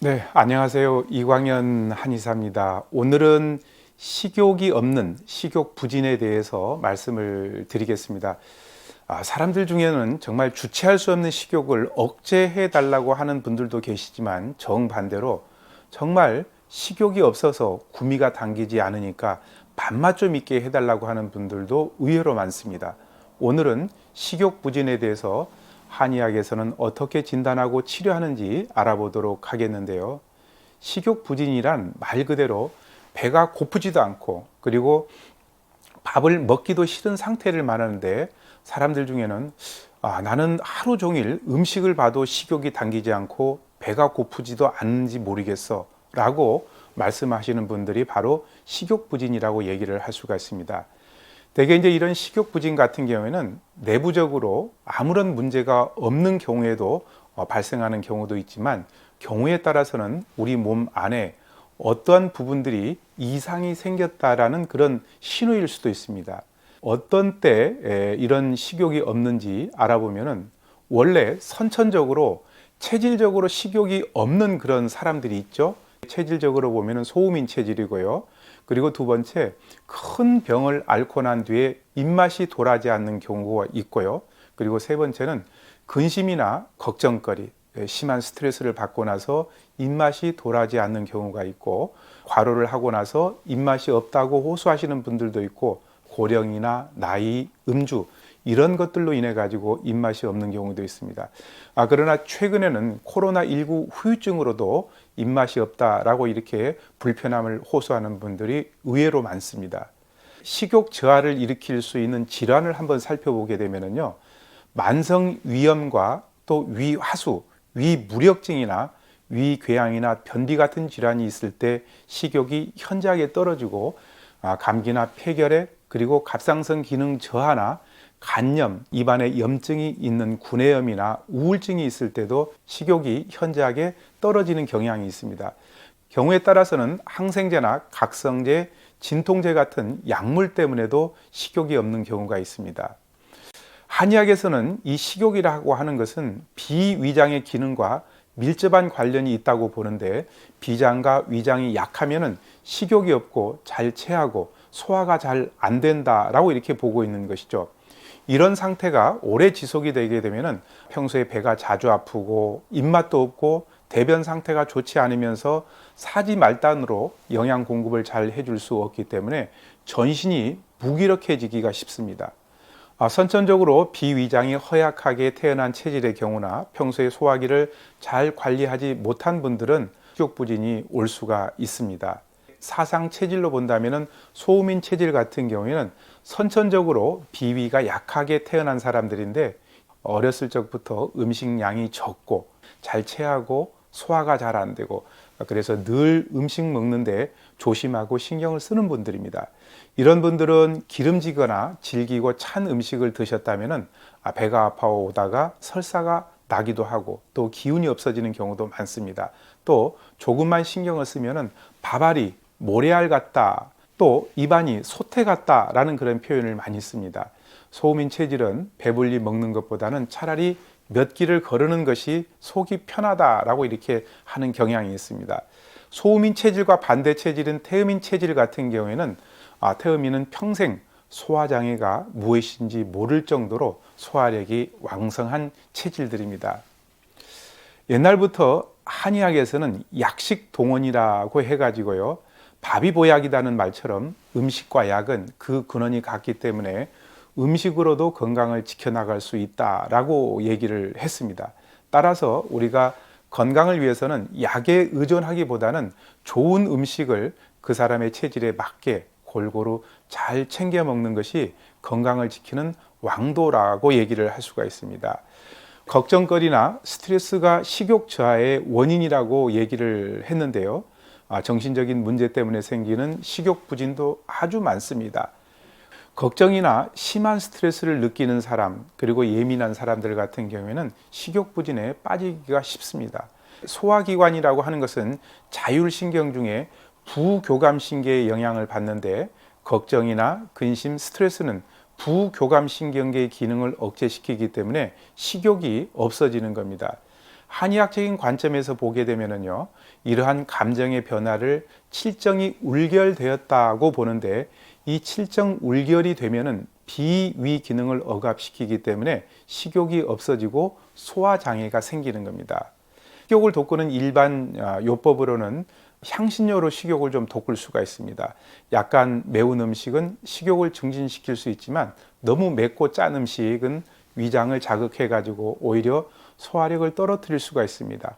네, 안녕하세요. 이광현 한의사입니다. 오늘은 식욕이 없는 식욕 부진에 대해서 말씀을 드리겠습니다. 사람들 중에는 정말 주체할 수 없는 식욕을 억제해 달라고 하는 분들도 계시지만 정반대로 정말 식욕이 없어서 구미가 당기지 않으니까 밥맛 좀 있게 해달라고 하는 분들도 의외로 많습니다. 오늘은 식욕 부진에 대해서 한의학에서는 어떻게 진단하고 치료하는지 알아보도록 하겠는데요. 식욕 부진이란 말 그대로 배가 고프지도 않고 그리고 밥을 먹기도 싫은 상태를 말하는데, 사람들 중에는 나는 하루 종일 음식을 봐도 식욕이 당기지 않고 배가 고프지도 않는지 모르겠어 라고 말씀하시는 분들이 바로 식욕 부진이라고 얘기를 할 수가 있습니다. 대개 이제 이런 식욕 부진 같은 경우에는 내부적으로 아무런 문제가 없는 경우에도 발생하는 경우도 있지만, 경우에 따라서는 우리 몸 안에 어떠한 부분들이 이상이 생겼다라는 그런 신호일 수도 있습니다. 어떤 때 이런 식욕이 없는지 알아보면은, 원래 선천적으로 체질적으로 식욕이 없는 그런 사람들이 있죠. 체질적으로 보면은 소음인 체질이고요. 그리고 두 번째, 큰 병을 앓고 난 뒤에 입맛이 돌아가지 않는 경우가 있고요. 그리고 세 번째는 근심이나 걱정거리, 심한 스트레스를 받고 나서 입맛이 돌아가지 않는 경우가 있고, 과로를 하고 나서 입맛이 없다고 호소하시는 분들도 있고, 고령이나 나이, 음주 이런 것들로 인해 가지고 입맛이 없는 경우도 있습니다. 그러나 최근에는 코로나19 후유증으로도 입맛이 없다라고 이렇게 불편함을 호소하는 분들이 의외로 많습니다. 식욕 저하를 일으킬 수 있는 질환을 한번 살펴보게 되면요, 만성 위염과 또 위하수, 위무력증이나 위궤양이나 변비 같은 질환이 있을 때 식욕이 현저하게 떨어지고, 감기나 폐결핵, 그리고 갑상선 기능 저하나 간염, 입안에 염증이 있는 구내염이나 우울증이 있을 때도 식욕이 현저하게 떨어지는 경향이 있습니다. 경우에 따라서는 항생제나 각성제, 진통제 같은 약물 때문에도 식욕이 없는 경우가 있습니다. 한의학에서는 이 식욕이라고 하는 것은 비위장의 기능과 밀접한 관련이 있다고 보는데, 비장과 위장이 약하면은 식욕이 없고 잘 체하고 소화가 잘 안 된다라고 이렇게 보고 있는 것이죠. 이런 상태가 오래 지속이 되게 되면은 평소에 배가 자주 아프고 입맛도 없고 대변 상태가 좋지 않으면서 사지 말단으로 영양 공급을 잘 해줄 수 없기 때문에 전신이 무기력해지기가 쉽습니다. 선천적으로 비위장이 허약하게 태어난 체질의 경우나 평소에 소화기를 잘 관리하지 못한 분들은 식욕부진이 올 수가 있습니다. 사상 체질로 본다면 소음인 체질 같은 경우에는 선천적으로 비위가 약하게 태어난 사람들인데, 어렸을 적부터 음식량이 적고 잘 체하고 소화가 잘 안 되고, 그래서 늘 음식 먹는데 조심하고 신경을 쓰는 분들입니다. 이런 분들은 기름지거나 질기고 찬 음식을 드셨다면 배가 아파오다가 설사가 나기도 하고 또 기운이 없어지는 경우도 많습니다. 또 조금만 신경을 쓰면 밥알이 모래알 같다, 또 입안이 솥에 같다라는 그런 표현을 많이 씁니다. 소음인 체질은 배불리 먹는 것보다는 차라리 몇 길을 거르는 것이 속이 편하다라고 이렇게 하는 경향이 있습니다. 소음인 체질과 반대 체질인 태음인 체질 같은 경우에는 태음인은 평생 소화장애가 무엇인지 모를 정도로 소화력이 왕성한 체질들입니다. 옛날부터 한의학에서는 약식 동원이라고 해가지고요, 밥이 보약이라는 말처럼 음식과 약은 그 근원이 같기 때문에 음식으로도 건강을 지켜나갈 수 있다라고 얘기를 했습니다. 따라서 우리가 건강을 위해서는 약에 의존하기보다는 좋은 음식을 그 사람의 체질에 맞게 골고루 잘 챙겨 먹는 것이 건강을 지키는 왕도라고 얘기를 할 수가 있습니다. 걱정거리나 스트레스가 식욕 저하의 원인이라고 얘기를 했는데요. 정신적인 문제 때문에 생기는 식욕 부진도 아주 많습니다. 걱정이나 심한 스트레스를 느끼는 사람, 그리고 예민한 사람들 같은 경우에는 식욕 부진에 빠지기가 쉽습니다. 소화기관이라고 하는 것은 자율신경 중에 부교감신계의 영향을 받는데, 걱정이나 근심, 스트레스는 부교감신경계의 기능을 억제시키기 때문에 식욕이 없어지는 겁니다. 한의학적인 관점에서 보게 되면은요, 이러한 감정의 변화를 칠정이 울결되었다고 보는데, 이 칠정 울결이 되면은 비위 기능을 억압시키기 때문에 식욕이 없어지고 소화 장애가 생기는 겁니다. 식욕을 돋구는 일반 요법으로는 향신료로 식욕을 좀 돋굴 수가 있습니다. 약간 매운 음식은 식욕을 증진시킬 수 있지만 너무 맵고 짠 음식은 위장을 자극해 가지고 오히려 소화력을 떨어뜨릴 수가 있습니다.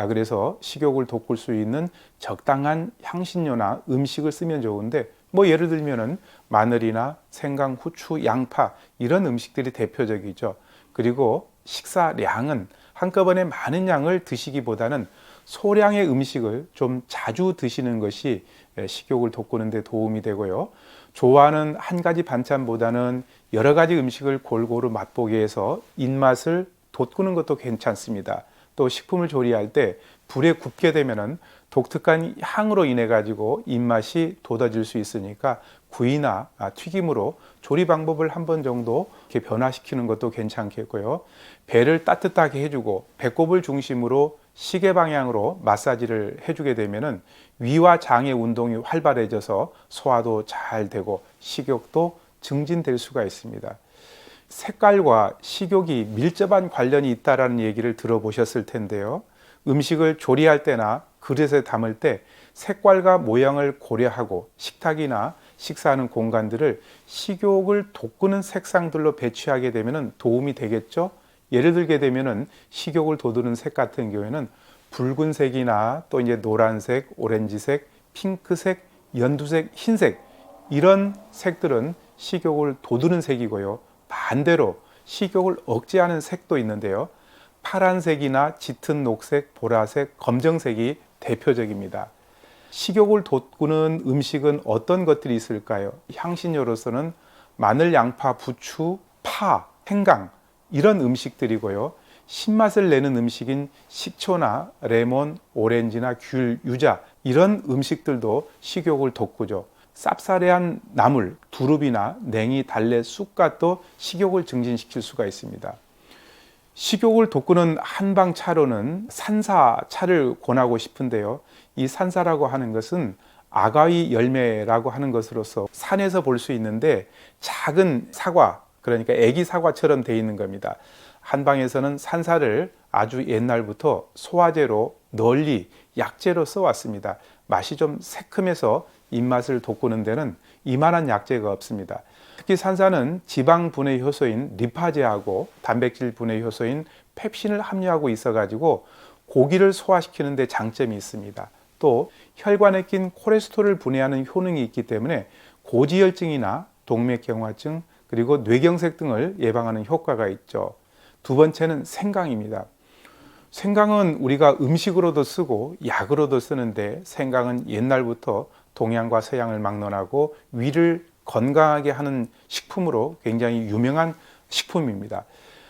그래서 식욕을 돋굴 수 있는 적당한 향신료나 음식을 쓰면 좋은데, 뭐 예를 들면은 마늘이나 생강, 후추, 양파 이런 음식들이 대표적이죠. 그리고 식사량은 한꺼번에 많은 양을 드시기보다는 소량의 음식을 좀 자주 드시는 것이 식욕을 돋구는 데 도움이 되고요. 좋아하는 한 가지 반찬보다는 여러 가지 음식을 골고루 맛보게 해서 입맛을 돋구는 것도 괜찮습니다. 또 식품을 조리할 때 불에 굽게 되면은 독특한 향으로 인해 가지고 입맛이 돋아질 수 있으니까 구이나 튀김으로 조리 방법을 한 번 정도 이렇게 변화시키는 것도 괜찮겠고요. 배를 따뜻하게 해주고 배꼽을 중심으로 시계 방향으로 마사지를 해주게 되면은 위와 장의 운동이 활발해져서 소화도 잘 되고 식욕도 증진될 수가 있습니다. 색깔과 식욕이 밀접한 관련이 있다라는 얘기를 들어보셨을 텐데요. 음식을 조리할 때나 그릇에 담을 때 색깔과 모양을 고려하고 식탁이나 식사하는 공간들을 식욕을 돋구는 색상들로 배치하게 되면 도움이 되겠죠. 예를 들게 되면은 식욕을 돋우는 색 같은 경우에는 붉은색이나 또 이제 노란색, 오렌지색, 핑크색, 연두색, 흰색 이런 색들은 식욕을 돋우는 색이고요. 반대로 식욕을 억제하는 색도 있는데요. 파란색이나 짙은 녹색, 보라색, 검정색이 대표적입니다. 식욕을 돋구는 음식은 어떤 것들이 있을까요? 향신료로서는 마늘, 양파, 부추, 파, 생강 이런 음식들이고요. 신맛을 내는 음식인 식초나 레몬, 오렌지나 귤, 유자 이런 음식들도 식욕을 돋구죠. 쌉싸래한 나물, 두릅이나 냉이, 달래, 쑥갓도 식욕을 증진시킬 수가 있습니다. 식욕을 돋구는 한방차로는 산사차를 권하고 싶은데요. 이 산사라고 하는 것은 아가위 열매라고 하는 것으로서 산에서 볼 수 있는데 작은 사과, 그러니까 애기 사과처럼 되어 있는 겁니다. 한방에서는 산사를 아주 옛날부터 소화제로 널리 약재로 써왔습니다. 맛이 좀 새콤해서 입맛을 돋구는 데는 이만한 약재가 없습니다. 특히 산사는 지방 분해 효소인 리파제하고 단백질 분해 효소인 펩신을 함유하고 있어가지고 고기를 소화시키는 데 장점이 있습니다. 또 혈관에 낀 콜레스테롤을 분해하는 효능이 있기 때문에 고지혈증이나 동맥경화증 그리고 뇌경색 등을 예방하는 효과가 있죠. 두 번째는 생강입니다. 생강은 우리가 음식으로도 쓰고 약으로도 쓰는데 생강은 옛날부터 동양과 서양을 막론하고 위를 건강하게 하는 식품으로 굉장히 유명한 식품입니다.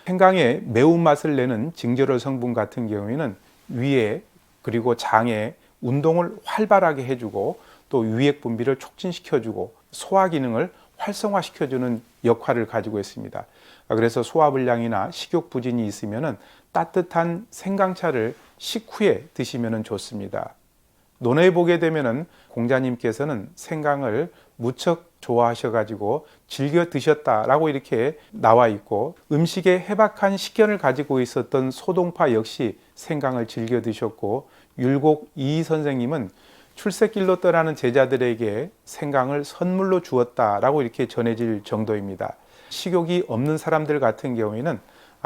생강의 매운맛을 내는 징제로 성분 같은 경우에는 위에 그리고 장에 운동을 활발하게 해주고 또 유액 분비를 촉진시켜주고 소화 기능을 활성화시켜주는 역할을 가지고 있습니다. 그래서 소화불량이나 식욕 부진이 있으면 따뜻한 생강차를 식후에 드시면 좋습니다. 논어에 보게 되면은 공자님께서는 생강을 무척 좋아하셔가지고 즐겨 드셨다라고 이렇게 나와 있고, 음식에 해박한 식견을 가지고 있었던 소동파 역시 생강을 즐겨 드셨고, 율곡 이희 선생님은 출세길로 떠나는 제자들에게 생강을 선물로 주었다라고 이렇게 전해질 정도입니다. 식욕이 없는 사람들 같은 경우에는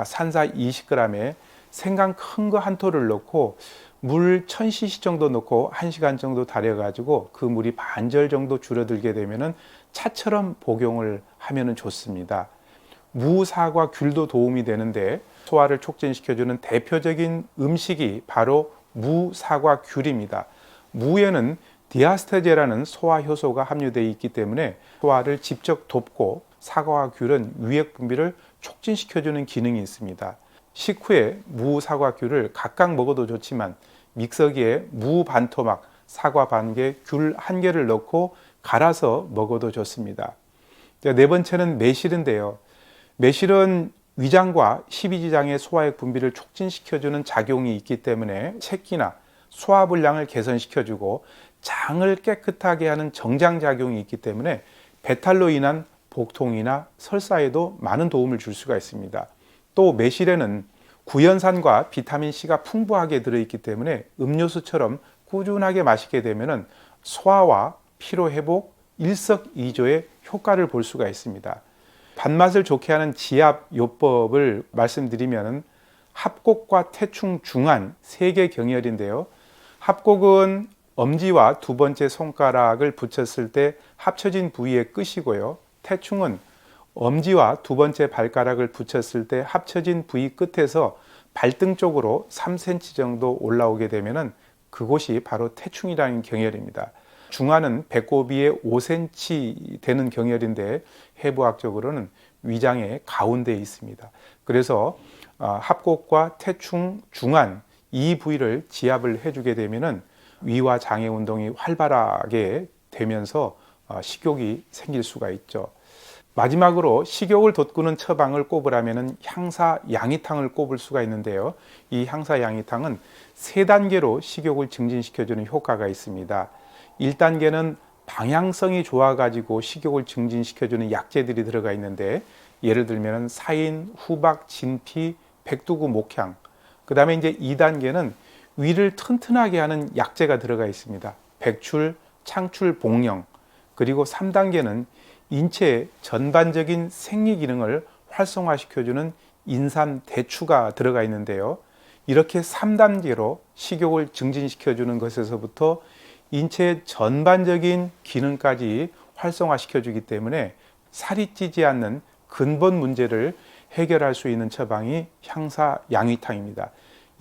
산사 20g에 생강 큰 거 한 톨을 넣고 물 1000cc 정도 넣고 1시간 정도 달여가지고 그 물이 반절 정도 줄어들게 되면은 차처럼 복용을 하면은 좋습니다. 무, 사과, 귤도 도움이 되는데 소화를 촉진시켜주는 대표적인 음식이 바로 무, 사과, 귤입니다. 무에는 디아스테제라는 소화 효소가 함유되어 있기 때문에 소화를 직접 돕고, 사과와 귤은 유액 분비를 촉진시켜주는 기능이 있습니다. 식후에 무, 사과, 귤을 각각 먹어도 좋지만 믹서기에 무 반 토막, 사과 반 개, 귤 한 개를 넣고 갈아서 먹어도 좋습니다. 네 번째는 매실인데요. 매실은 위장과 십이지장의 소화액 분비를 촉진시켜주는 작용이 있기 때문에 체기나 소화불량을 개선시켜주고 장을 깨끗하게 하는 정장작용이 있기 때문에 배탈로 인한 복통이나 설사에도 많은 도움을 줄 수가 있습니다. 또 매실에는 구연산과 비타민C가 풍부하게 들어있기 때문에 음료수처럼 꾸준하게 마시게 되면 소화와 피로회복, 일석이조의 효과를 볼 수가 있습니다. 밥맛을 좋게 하는 지압요법을 말씀드리면 합곡과 태충, 중안 세 개 경혈인데요. 합곡은 엄지와 두 번째 손가락을 붙였을 때 합쳐진 부위의 끝이고요. 태충은 엄지와 두 번째 발가락을 붙였을 때 합쳐진 부위 끝에서 발등 쪽으로 3cm 정도 올라오게 되면 그곳이 바로 태충이라는 경혈입니다. 중안은 배꼽위에 5cm 되는 경혈인데 해부학적으로는 위장의 가운데에 있습니다. 그래서 합곡과 태충, 중안 이 부위를 지압을 해주게 되면 위와 장의 운동이 활발하게 되면서 식욕이 생길 수가 있죠. 마지막으로 식욕을 돋구는 처방을 꼽으라면 향사 양이탕을 꼽을 수가 있는데요. 이 향사 양이탕은 3단계로 식욕을 증진시켜주는 효과가 있습니다. 1단계는 방향성이 좋아가지고 식욕을 증진시켜주는 약재들이 들어가 있는데 예를 들면 사인, 후박, 진피, 백두구, 목향. 그 다음에 이제 2단계는 위를 튼튼하게 하는 약재가 들어가 있습니다. 백출, 창출, 복령. 그리고 3단계는 인체의 전반적인 생리 기능을 활성화시켜주는 인삼, 대추가 들어가 있는데요. 이렇게 3단계로 식욕을 증진시켜주는 것에서부터 인체의 전반적인 기능까지 활성화시켜주기 때문에 살이 찌지 않는 근본 문제를 해결할 수 있는 처방이 향사 양위탕입니다.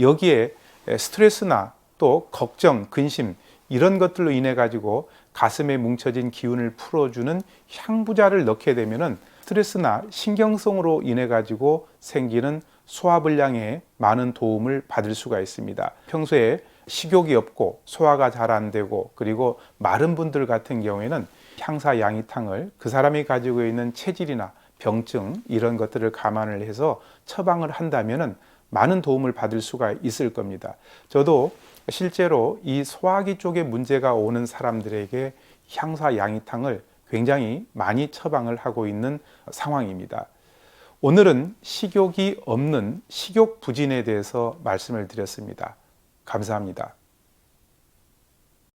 여기에 스트레스나 또 걱정, 근심 이런 것들로 인해 가지고 가슴에 뭉쳐진 기운을 풀어주는 향부자를 넣게 되면은 스트레스나 신경성으로 인해 가지고 생기는 소화불량에 많은 도움을 받을 수가 있습니다. 평소에 식욕이 없고 소화가 잘 안 되고 그리고 마른 분들 같은 경우에는 향사 양이탕을 그 사람이 가지고 있는 체질이나 병증 이런 것들을 감안을 해서 처방을 한다면은 많은 도움을 받을 수가 있을 겁니다. 저도 실제로 이 소화기 쪽에 문제가 오는 사람들에게 향사 양이탕을 굉장히 많이 처방을 하고 있는 상황입니다. 오늘은 식욕이 없는 식욕 부진에 대해서 말씀을 드렸습니다. 감사합니다.